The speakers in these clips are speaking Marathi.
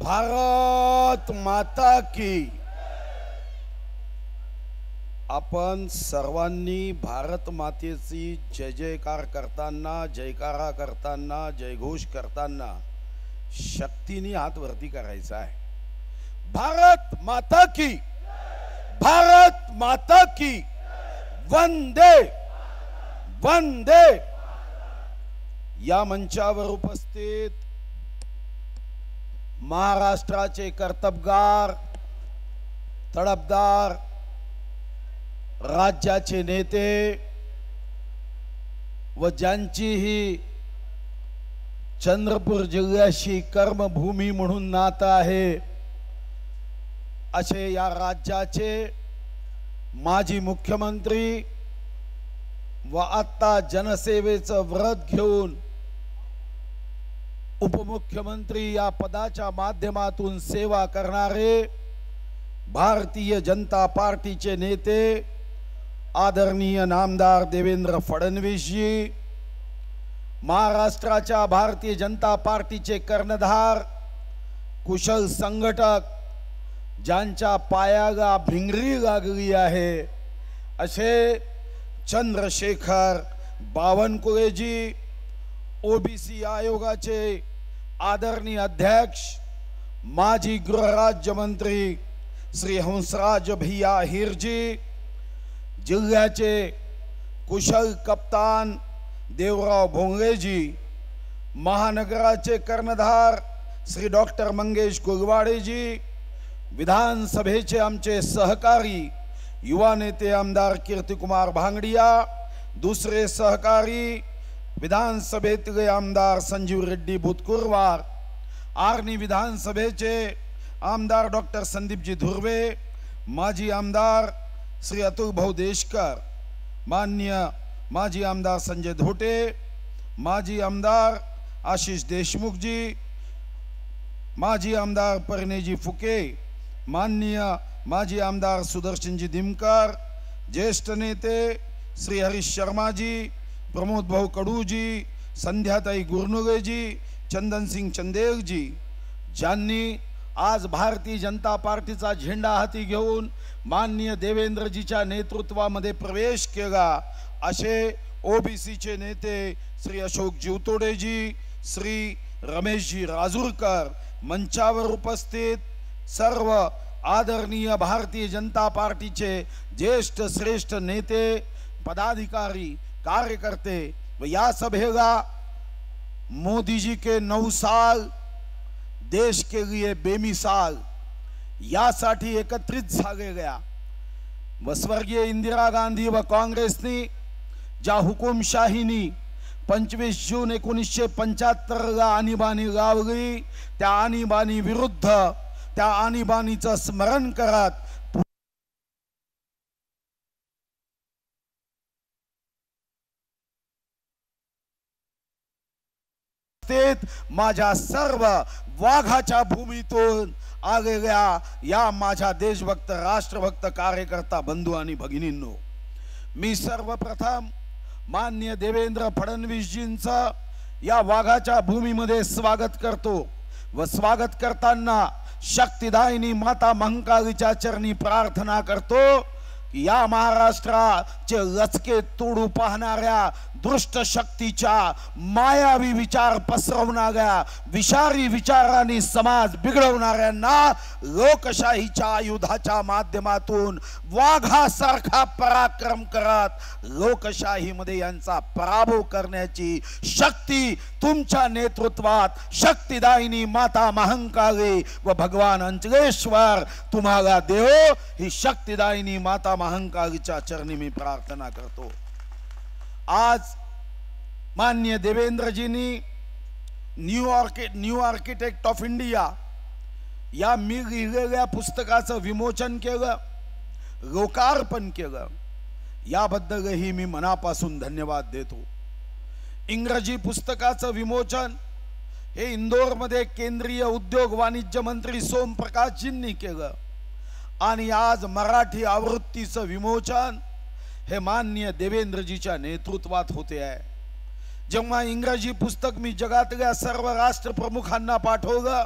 भारत माता की। आपण सर्वांनी भारत मातेची जय जयकार करताना, जयकारा करताना, जयघोष करताना शक्तीने हात वरती करायचा आहे। भारत माता की, भारत माता की, वंदे वंदे। या मंचावर उपस्थित महाराष्ट्राचे कर्तबगार, तडफदार, राज्याचे नेते व ज्यांचीही चंद्रपूर जिल्ह्याशी कर्मभूमी म्हणून नातं आहे असे या राज्याचे माजी मुख्यमंत्री व आता जनसेवेचं व्रत घेऊन उपमुख्यमंत्री या पदाच्या माध्यमातून सेवा करणारे भारतीय जनता पार्टीचे नेते आदरणीय नामदार देवेंद्र फडणवीस जी, महाराष्ट्राच्या भारतीय जनता पार्टीचे कर्णधार, कुशल संघटक, ज्यांच्या पायाला भिंगरी लागली आहे असे चंद्रशेखर बावनकुळेजी, ओबीसी आयोगाचे आदरणीय अध्यक्ष माजी गृहराज्यमंत्री श्री हंसराज भैया हिरजी, जिल्ह्याचे कुशल कप्तान देवराव भोंगलेजी, महानगराचे कर्णधार श्री डॉक्टर मंगेश कुलवाडेजी, विधानसभेचे आमचे सहकारी युवा नेते आमदार कीर्तिकुमार भांगडिया, दुसरे सहकारी विधानसभेतले आमदार संजीव रेड्डी भूतकुरवार, आर्णी विधानसभेचे आमदार डॉक्टर संदीपजी धुर्वे, माजी आमदार श्री अतुल भाऊ देशकर, मान्य माजी आमदार संजय धोटे, माजी आमदार आशीष देशमुख जी, माजी आमदार परिणयजी फुके, माननीय माजी आमदार सुदर्शनजी दिमकर, ज्येष्ठ नेते श्री हरीश शर्मा जी, प्रमोद भाऊ कडूजी, संध्याताई गुरनुगेजी, चंदन सिंग चंदेल जी, ज्यांनी आज भारतीय जनता पार्टीचा झेंडा हाती घेऊन माननीय देवेंद्रजीच्या नेतृत्वामध्ये प्रवेश केला असे ओबीसीचे नेते श्री अशोक जीवतोडेजी, श्री रमेशजी राजूरकर, मंचावर उपस्थित सर्व आदरणीय भारतीय जनता पार्टीचे ज्येष्ठ श्रेष्ठ नेते, पदाधिकारी, कार्यकर्ते व या सभेला मोदी जी के 9 साल देश के लिए बेमिसाल यासाठी एकत्रित झाले गया व स्वर्गीय इंदिरा गांधी व काँग्रेसनी ज्या हुकुमशाहीनी 25 जून 1975 ला आणीबाणी लावली, त्या आणीबाणी विरुद्ध, त्या आणीबाणीचं स्मरण करत माझ्या सर्व वाघाच्या भूमीतून आलेल्या या माझ्या देशभक्त, राष्ट्रभक्त कार्यकर्ता बंधू आणि भगिनींनो, मी सर्वप्रथम माननीय देवेंद्र फडणवीसजींचं या वाघाच्या भूमीमध्ये स्वागत करतो व स्वागत करताना शक्तिदायिनी माता महाकालीच्या चरणी प्रार्थना करतो की या महाराष्ट्राचे लचके तोडू पाहणाऱ्या दुष्ट शक्तीच्या मायावी विचार पसरवणाऱ्या, विषारी विचारांनी समाज बिघडवणाऱ्यांना लोकशाहीच्या आयुधाच्या माध्यमातून वाघासारखा पराक्रम करत लोकशाहीमध्ये यांचा पराभव करण्याची शक्ती तुमच्या नेतृत्वात शक्तिदायिनी माता महाकाली व भगवान अंचलेश्वर तुम्हाला देव। ही शक्तिदायिनी माता महाकालीच्या चरणी मी प्रार्थना करतो। आज माननीय देवेंद्रजींनी न्यू आर्किटेक्ट ऑफ इंडिया या मी लिहिलेल्या पुस्तकाचं विमोचन केलं, लोकार्पण केलं, याबद्दलही मी मनापासून धन्यवाद देतो। इंग्रजी पुस्तकाचं विमोचन हे इंदोरमध्ये केंद्रीय उद्योग वाणिज्य मंत्री सोम प्रकाशजींनी केलं आणि आज मराठी आवृत्तीचं विमोचन हे माननीय देवेंद्रजीच्या नेतृत्वात होते आहे। जेव्हा इंग्रजी पुस्तक मी जगातल्या सर्व राष्ट्रप्रमुखांना पाठवलं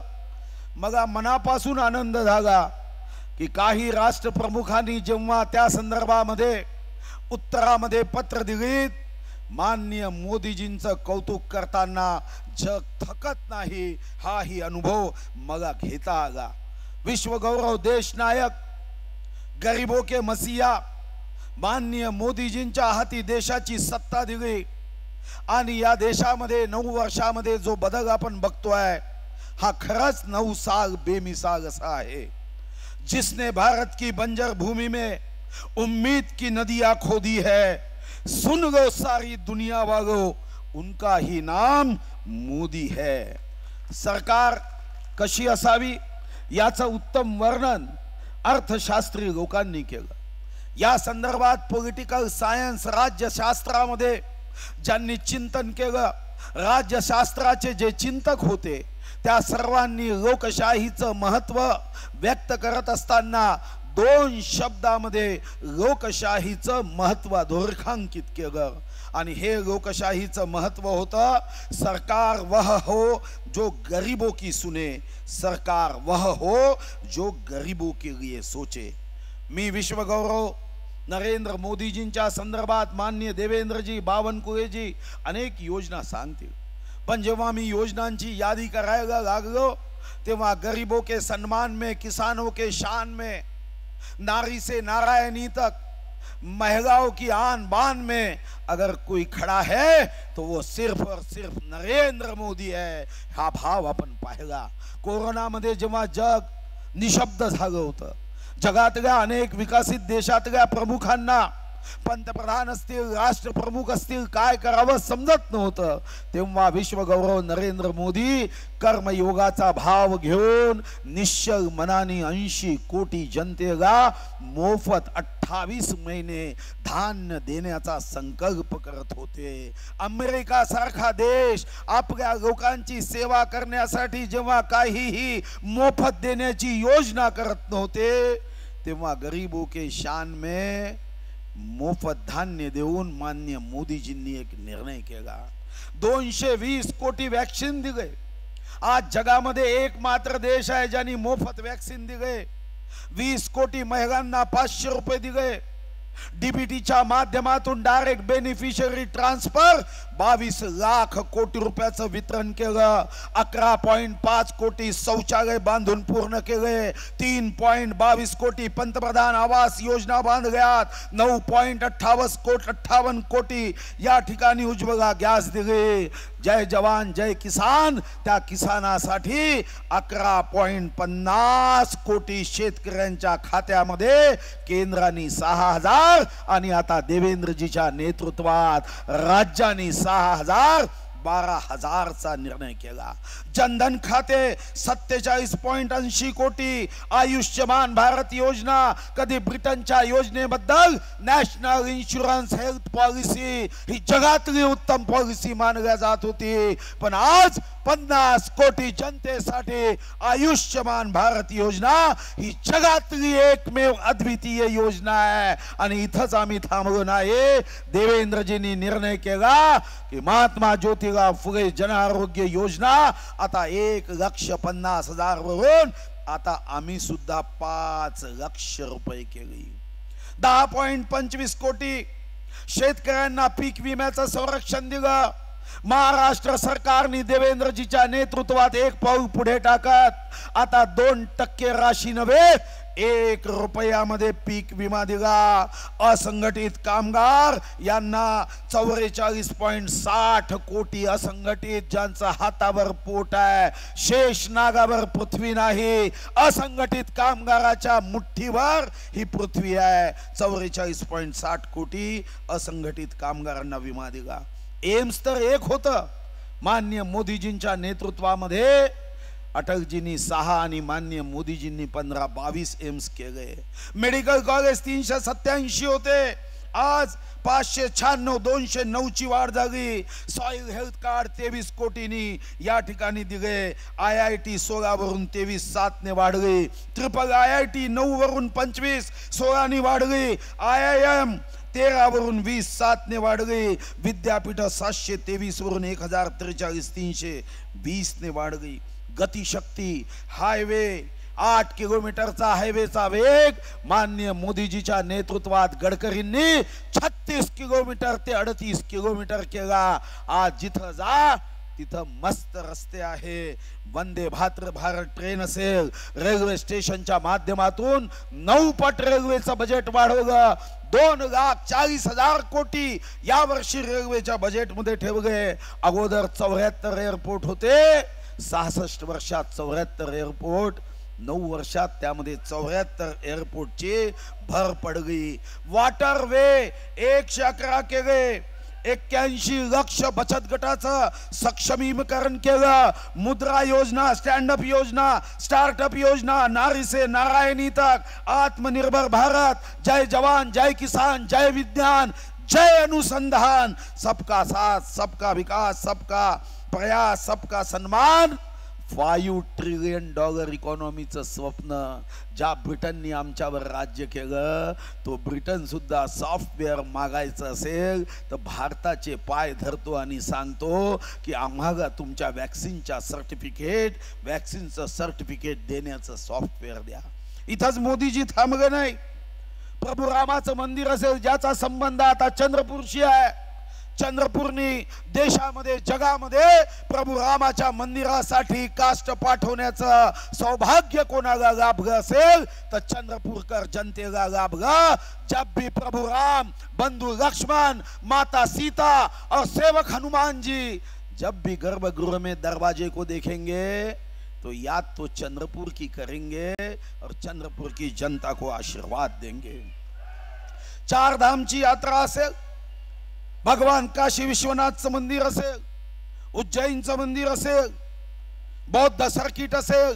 मला मनापासून आनंद झाला की काही राष्ट्रप्रमुखांनी जेव्हा त्या संदर्भामध्ये उत्तरामध्ये पत्र दिलीत, माननीय मोदीजींचं कौतुक करताना जग थकत नाही हाही अनुभव मला घेता आला। विश्व गौरव देश नायक, गरीबों के मसीहा माननीय मोदीजींच्या हाती देशाची सत्ता दिली आणि या देशामध्ये 9 वर्षामध्ये जो बदल आपण बघतोय हा खरंच 9 साल बेमिसाल असा आहे। जिसने भारत की बंजर भूमि में उम्मीद की नदियां खोदी है, सुन लो सारी दुनिया वालों, उनका ही नाम मोदी है। सरकार कशी असावी याचं उत्तम वर्णन अर्थशास्त्री लोकांनी केलं। या संदर्भात पॉलिटिकल सायन्स राज्यशास्त्रामध्ये ज्यांनी चिंतन केलं, राज्यशास्त्राचे जे चिंतक होते त्या सर्वांनी लोकशाहीचं महत्त्व व्यक्त करत असताना 2 शब्दामध्ये लोकशाहीचं महत्त्व अधोरेखांकित केलं आणि हे लोकशाहीचं महत्त्व होतं, सरकार वह हो जो गरीबों की सुने, सरकार वह हो जो गरीबों के लिए सोचे। मी विश्वगौरव नरेंद्र मोदीजींच्या संदर्भात माननीय देवेंद्रजी बावनकुळेजी अनेक योजना सांगतील, पण जेव्हा मी योजनांची यादी करायला लागलो तेव्हा गरीबों के सम्मान में, किसानों के शान में, नारी से नारायणी तक, महिलाओं की आन बान में अगर कोई खड़ा है तो वो सिर्फ और सिर्फ नरेंद्र मोदी है हा भाव आपण पाहिला। कोरोनामध्ये जेव्हा जग निशब्द झालं होतं, जगातल्या अनेक विकसित देशातल्या प्रमुखांना, पंतप्रधान असतील, राष्ट्रप्रमुख असतील, काय करावं समजत नव्हतं, तेव्हा विश्वगौरव नरेंद्र मोदी कर्मयोगाचा भाव घेऊन निश्चल मनाने 80 कोटी जनतेला मोफत 28 महिने धान्य देण्याचा संकल्प करत होते। अमेरिका सारखा देश आपल्या लोकांची सेवा करण्यासाठी जेव्हा काहीही मोफत देण्याची योजना करत नव्हते तेव्हा गरीबों के शान में मोफत धान्य देऊन माननीय मोदीजींनी एक निर्णय केला। 220 कोटी वॅक्सिन दिले। आज जगामध्ये एकमात्र देश आहे ज्यांनी मोफत वॅक्सिन दिले। 20 कोटी महिलांना 500 रुपये दिले। डीबीटीच्या माध्यमातून डायरेक्ट बेनिफिशियरी ट्रान्सफर 22 लाख कोटी रुपयाचं वितरण केलं। 11.5 कोटी शौचालय बांधून पूर्ण केले। 3.22 कोटी पंतप्रधान आवास योजना बांधल्यात। 9.58 कोटी या ठिकाणी उज्ज्वला गॅस दिले। जय जवान जय किसान त्या किसानासाठी 11.50 कोटी शेतकऱ्यांच्या खात्यामध्ये केंद्राने 6000 आणि आता देवेंद्रजीच्या नेतृत्वात राज्यांनी 6000 12,000चा निर्णय केला। जनधन खाते 47.80 कोटी। आयुष्यमान भारत योजना, कधी ब्रिटनच्या योजनेबद्दल नॅशनल इन्शुरन्स हेल्थ पॉलिसी ही जगातली उत्तम पॉलिसी मानल्या जात होती, पण आज 50 कोटी जनतेसाठी आयुष्यमान भारत योजना ही जगातली एकमेव अद्वितीय योजना आहे। आणि इथंच आम्ही थांबलो नाही। देवेंद्रजींनी निर्णय केला की महात्मा ज्योतिराव फुले जन आरोग्य योजना आता 1,50,000 वरून आता आम्ही सुद्धा 5 लाख रुपये केली। 10.25 कोटी शेतकऱ्यांना पीक विम्याचं संरक्षण दिलं। महाराष्ट्र सरकारने देवेंद्रजीच्या नेतृत्वात एक पाऊल पुढे टाकत आता 2% राशी नव्हे 1 रुपयामध्ये पीक विमा दिला। असंघटित कामगार यांना 44.60 कोटी असंघटित ज्यांचा हातावर पोट आहे, शेष नागावर पृथ्वी नाही, असंघटित कामगाराच्या मुठ्ठीवर ही पृथ्वी आहे। 44.60 कोटी असंघटित कामगारांना विमा दिला। एम्स तर एक होतं, माननीय मोदीजींच्या नेतृत्वामध्ये अटलजींनी 6 आणि माननीय मोदीजींनी 15-22 एम्स केले। मेडिकल कॉलेज 387 होते, आज 596, 209 ची वाढ झाली। सॉइल हेल्थ कार्ड 23 कोटींनी या ठिकाणी दिले। IIT 16 वरून 23.7 ने वाढली। ट्रिपल IIT 9 वरून 25, 16 ने वाढली। IIM 13 वरून 20.7 ने वाढली। विद्यापीठ 723 वरून 1043, 320 ने वाढली। गतिशक्ती, हायवे, 8 किलोमीटरचा हायवेचा वेग माननीय मोदीजीच्या नेतृत्वात गडकरींनी 36 किलोमीटर ते 38 किलोमीटर केला। आज जिथं जा तिथं मस्त रस्ते आहे। वंदे भारत ट्रेन असेल, रेल्वे स्टेशनच्या माध्यमातून 9 पट रेल्वेचं बजेट वाढवलं। 2,40,000 कोटी या वर्षी रेल्वेच्या बजेटमध्ये ठेवले। अगोदर 74 एअरपोर्ट होते, 66 वर्षात 74 एअरपोर्ट, 9 वर्षात त्यामध्ये 74 एअरपोर्टची भर पडली। वॉटरवे 111 केले, 81 लाख बचत गटाचं सक्षमीकरण केलं। मुद्रा योजना, स्टँडअप योजना, स्टार्टअप योजना, नारी से नारायणी तक, आत्मनिर्भर भारत, जय जवान, जय किसान, जय विज्ञान, जय अनुसंधान, सबका साथ, सबका विकास, सबका प्रयास, सबका सम्मान। $5 ट्रिलियन इकॉनॉमीचं स्वप्न ज्या ब्रिटननी आमच्यावर राज्य केलं, तो ब्रिटन सुद्धा सॉफ्टवेअर मागायचं असेल तर भारताचे पाय धरतो आणि सांगतो की आम्हाला तुमच्या वॅक्सिनचं सर्टिफिकेट देण्याचं सॉफ्टवेअर द्या। इथंच मोदीजी थांबले नाही। प्रभू रामाचं मंदिर असेल ज्याचा संबंध आता चंद्रपूरशी आहे, चंद्रपूरनी देशामध्ये जगामध्ये प्रभू रामाच्या मंदिरासाठी काष्ट पाठवण्याचं सौभाग्य कोणाला लाभलं असेल तर चंद्रपूरकर जनतेला लाभलं। जब भी प्रभु राम, बंधु लक्ष्मण, माता सीता और सेवक हनुमान जी जब भी गर्भगृह में दरवाजे को देखेंगे तो याद तो चंद्रपुर की करेंगे और चंद्रपुर की जनता को आशीर्वाद देंगे। 4 धामची यात्रा असेल, भगवान काशी विश्वनाथचं मंदिर असेल, उज्जैनचं मंदिर असेल, बौद्ध सर्किट असेल,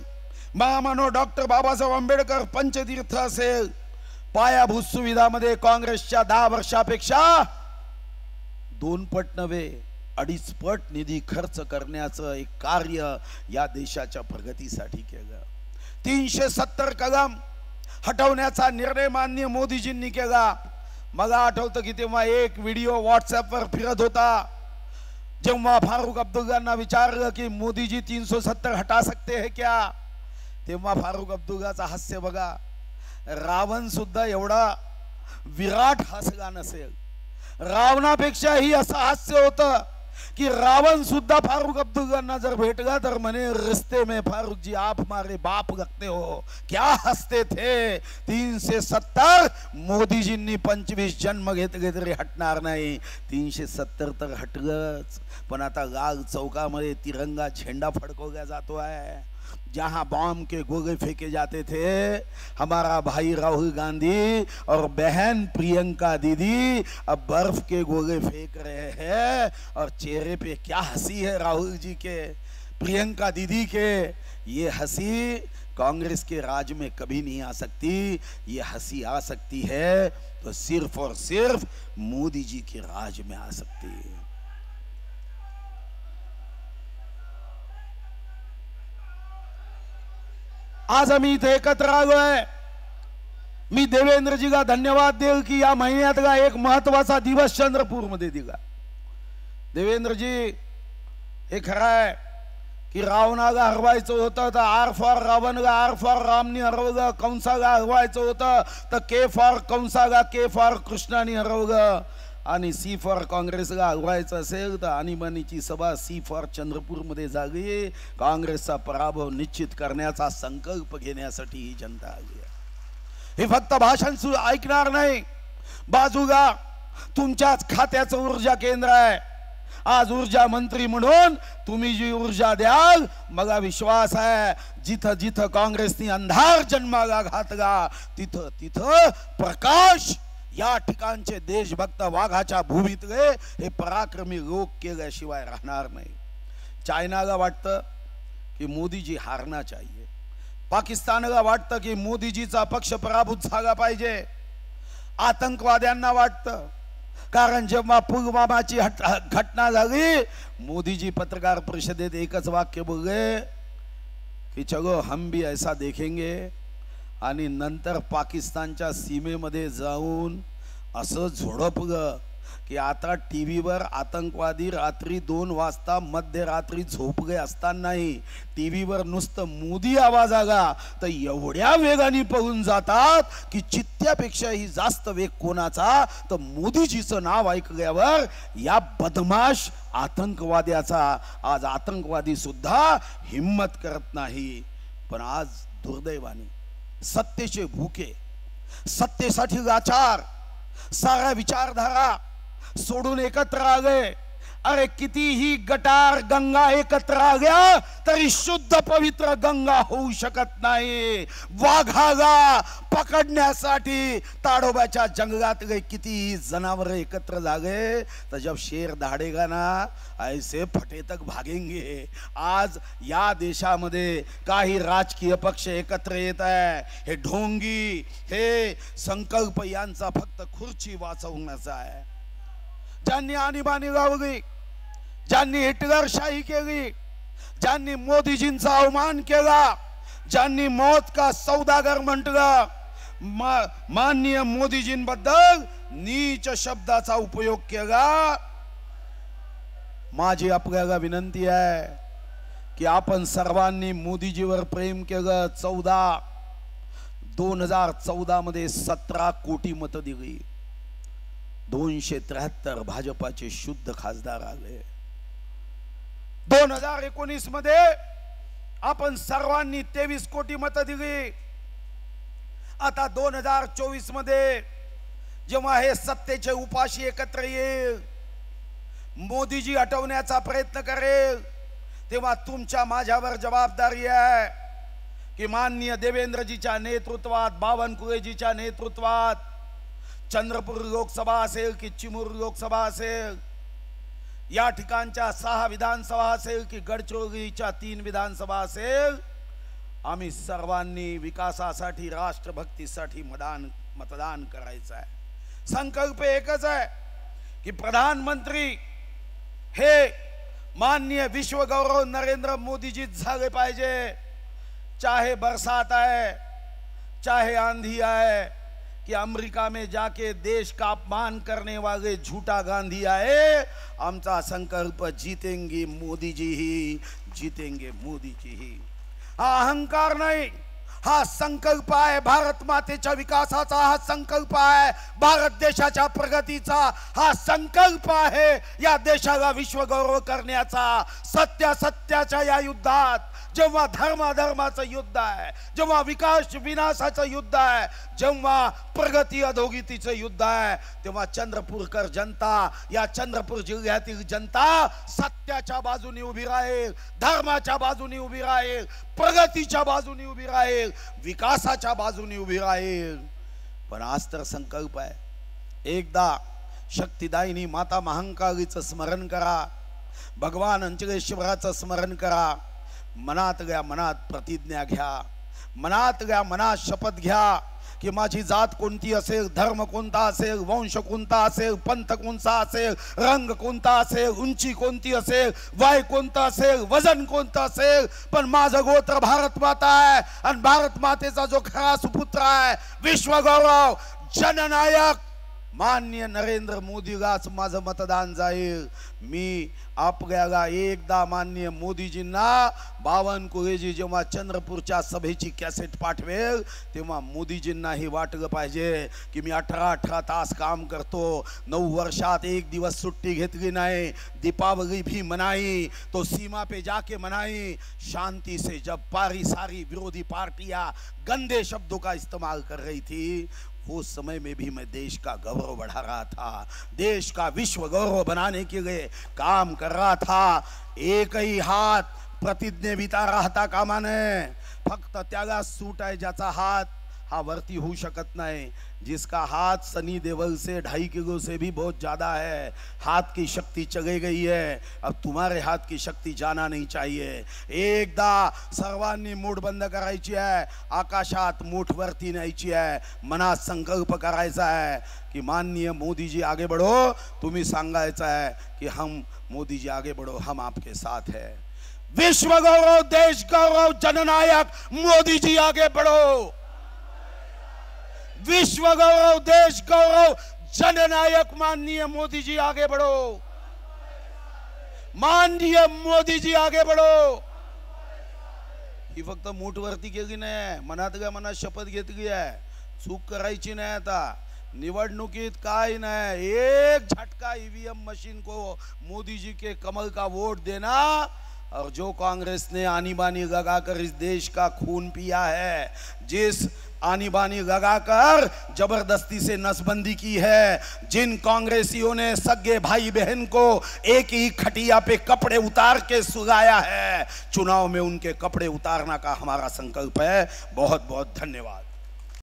महामानव डॉक्टर बाबासाहेब आंबेडकर पंचतीर्थ असेल, पायाभूत सुविधामध्ये काँग्रेसच्या 10 वर्षापेक्षा 2 पट नव्हे 2.5 पट निधी खर्च करण्याचं एक कार्य या देशाच्या प्रगतीसाठी केलं। 370 कलम हटवण्याचा निर्णय माननीय मोदीजींनी केला। मला आठवतं की तेव्हा एक व्हिडिओ व्हॉट्सअपवर फिरत होता, जेव्हा फारूक अब्दुल्लांना विचारलं की मोदीजी 370 हटा सकते हैं क्या, तेव्हा फारूक अब्दुल्लाचं हास्य बघा। रावण सुद्धा एवढा विराट हसला नसेल, रावणापेक्षाही असं हास्य होतं कि रावण सुद्धा फारूक अब्दुल्लांना जर भेटला तर म्हणे रिश्ते में फारूक जी आप हमारे बाप लगते हो, क्या हसते थे। 370 मोदीजींनी 25 जन्म घेतले तरी हटणार नाही। 370 तर हटलंच, पण आता लाल चौकामध्ये तिरंगा झेंडा फडकवला जातो आहे। जहां बॉम्ब के गोले फेंके जाते थे, हमारा भाई राहुल गांधी और बहन प्रियंका दीदी अब बर्फ के गोले फेंक रहे हैं और चेहरे पे क्या हंसी है राहुल जी के, प्रियंका दीदी के। ये हंसी कांग्रेस के राज में कभी नहीं आ सकती। ये हंसी आ सकती है तो सिर्फ और सिर्फ मोदी जी के राज में आ सकती है। आज आम्ही इथे एकत्र आलोय। मी देवेंद्रजीला धन्यवाद देईल की या महिन्यातला एक महत्वाचा दिवस चंद्रपूरमध्ये दिला। देवेंद्रजी, हे खरं आहे की रावणाला हरवायचं होतं तर आर फॉर रावणला, आर फॉर रामनी हरवलं। कंसाला हरवायचं होतं तर के for Kansala, K for Krishnani हरवलं। आणि सी फॉर काँग्रेसला हरवायचं असेल तर आणीबाणीची सभा सी फॉर चंद्रपूरमध्ये झाली। काँग्रेसचा पराभव निश्चित करण्याचा संकल्प घेण्यासाठी ही जनता आली आहे। हे फक्त भाषण ऐकणार नाही, बाजूला तुमच्याच खात्याचं ऊर्जा केंद्र आहे। आज ऊर्जा मंत्री म्हणून तुम्ही जी ऊर्जा द्याल, मला विश्वास आहे जिथं जिथं काँग्रेसनी अंधार जन्माला घातला तिथं तिथं प्रकाश या ठिकाणचे देशभक्त वाघाच्या भूमीतले हे पराक्रमी लोक केल्याशिवाय राहणार नाही। चायनाला वाटतं की मोदीजी हारना चाहिए, पाकिस्तानला वाटतं की मोदीजीचा पक्ष पराभूत झाला पाहिजे, आतंकवाद्यांना वाटतं। कारण जेव्हा पुलवामाची घटना झाली, मोदीजी पत्रकार परिषदेत एकच वाक्य बोलले की चलो हम भी ऐसा देखेंगे। आणि नंतर पाकिस्तानच्या सीमेमध्ये जाऊन असं झोडपलं की आता टीव्हीवर आतंकवादी रात्री 2 वाजता मध्यरात्री झोपले असतानाही टीव्हीवर नुसतं मोदी आवाज आला तर एवढ्या वेगाने पळून जातात की चित्त्यापेक्षाही जास्त वेग कोणाचा, तर मोदीजीचं नाव ऐकल्यावर या बदमाश आतंकवाद्याचा आज आतंकवादी सुद्धा हिम्मत करत नाही. पण आज दुर्दैवाने सत्तेचे भूके, सत्तेसाठी लाचार, सारा विचारधारा सोडून एकत्र आले. अरे कितीही गटार गंगा एकत्र आल्या तरी शुद्ध पवित्र गंगा होऊ शकत नाही. वाघाला पकडण्यासाठी ताडोबाच्या जंगलातले कितीही जनावर एकत्र झाले तर जब शेर दहाड़ेगा ना ऐसे फटे तक भागेंगे. आज या देशामध्ये काही राजकीय पक्ष एकत्र येत आहे. हे ढोंगी, हे संकल्प यांचा फक्त खुर्ची वाचवण्याचा आहे. ज्यांनी आणीबाणी लावली, ज्यांनी हिटलरशाही केली, ज्यांनी मोदीजींचा अवमान केला, ज्यांनी मौत का सौदागर म्हटलं, माननीय मोदीजींबद्दल नीच शब्दाचा उपयोग केला. माझी आपल्याला विनंती आहे की आपण सर्वांनी मोदीजीवर प्रेम केलं. 2014 मध्ये 17 कोटी मतं दिली. 273 भाजपाचे शुद्ध खासदार आले. 2019 मध्ये आपण सर्वांनी 23 कोटी मतं दिली. आता 2024 मध्ये जेव्हा हे सत्तेचे उपाशी एकत्र येईल, मोदीजी हटवण्याचा प्रयत्न करेल, तेव्हा तुमच्या माझ्यावर जबाबदारी आहे की माननीय देवेंद्रजीच्या नेतृत्वात, बावनकुळेजीच्या नेतृत्वात चंद्रपूर लोकसभा असेल की चिमूर लोकसभा असेल, या ठिकाणच्या 6 विधानसभा असेल की गडचिरोलीच्या 3 विधानसभा असेल, आम्ही सर्वांनी विकासासाठी, राष्ट्रभक्तीसाठी मतदान करायचं आहे. संकल्प एकच आहे की प्रधानमंत्री हे माननीय विश्वगौरव नरेंद्र मोदीजी झाले पाहिजे. चाहे बरसात आहे, चाहे आंधी आहे, कि अमेरिका में जाके देश का अपमान करने वाले झूठा गांधी आए. आमचा संकल्प जीतेंगे मोदी जी ही, जीतेंगे मोदी जी ही. हा अहंकार नाही, हा संकल्प आहे भारत मातेच्या विकासाचा. हा संकल्प आहे भारत देशाच्या प्रगतीचा. हा संकल्प आहे या देशाला विश्वगौरव करण्याचा. सत्याच्या या युद्धात, जेव्हा धर्माचं युद्ध आहे, जेव्हा विकास विनाशाचं युद्ध आहे, जेव्हा प्रगती अधोगतीचं युद्ध आहे, तेव्हा चंद्रपूरकर जनता, या चंद्रपूर जिल्ह्यातील जनता सत्याच्या बाजूने उभी राहील, धर्माच्या बाजूने उभी राहील, प्रगतीच्या बाजूने उभी राहील, विकासाच्या बाजूने उभी राहील. पण आज तर संकल्प आहे, एकदा शक्तिदायिनी माता महाकालीचं स्मरण करा, भगवान अंचलेश्वराचं स्मरण करा. मनातल्या मनात प्रतिज्ञा घ्या, मनातल्या मनात शपथ घ्या की माझी जात कोणती असेल, धर्म कोणता असेल, वंश कोणता असेल, पंथ कोणता असेल, रंग कोणता असेल, उंची कोणती असेल, वय कोणतं असेल, वजन कोणतं असेल, पण माझं गोत्र भारत माता आहे. आणि भारत मातेचा जो खरा सुपुत्र आहे, विश्वगौरव जननायक माननीय नरेंद्र मोदीलाच माझं मतदान जाईल. मी आपल्याला एकदा माननीय मोदीजींना, बावनकुळेजी जेव्हा चंद्रपूरच्या सभेची कॅसेट पाठवेल तेव्हा मोदीजींनाही वाटलं पाहिजे की मी 18 तास काम करतो, 9 वर्षात 1 दिवस सुट्टी घेतली नाही, दीपावली भी मनाई तो सीमा पे जाके मनाई, शांति से जब सारी विरोधी पार्टियां गंदे शब्दों का इस्तेमाल कर रही थी, उस समय में भी मैं देश का गौरव बढ़ा रहा था, देश का विश्व गौरव बनाने के लिए काम कर रहा था. एक ही हात प्रतिज्ञेविता राहता कामा नये. फक्त त्याला सूट आहे ज्याचा हात हा वरती होऊ शकत नाही, जिसका हाथ सनी देओल से 2.5 किलो से भी बहुत ज्यादा है. हाथ की शक्ति चली गई है, अब तुम्हारे हाथ की शक्ति जाना नहीं चाहिए. एकदा सर्वांनी मूठ बंद करायची आहे, आकाशात मूठ वरती न्यायची आहे, मनात संकल्प करायचा आहे की माननीय मोदी जी आगे बढ़ो. तुम्ही सांगायचं आहे की हम मोदी जी आगे बढ़ो, हम आपके साथ है. विश्व गौरव, देश गौरव, जननायक मोदी जी आगे बढ़ो. विश्व गौरव, देश गौरव, जननायक माननीय मोदी जी आगे बढ़ो, माननीय मोदी जी आगे बढ़ो। ही फक्त मूठवरती केली नाही, मनातल्या मनात शपथ घेतली आहे, चूक करायची नाही। आता निवडणुकीत काय नाही, एक झटका ईवीएम मशीन को मोदी जी के कमल का वोट देना, और जो कांग्रेस ने आनी बानी लगाकर इस देश का खून पिया है, जिस आनी बानी लगाकर जबरदस्ती से नसबंदी की है, जिन कांग्रेसियों ने सगे भाई बहन को एक ही खटिया पे कपड़े उतार के सुलाया है, चुनाव में उनके कपड़े उतारना का हमारा संकल्प है। बहुत बहुत धन्यवाद।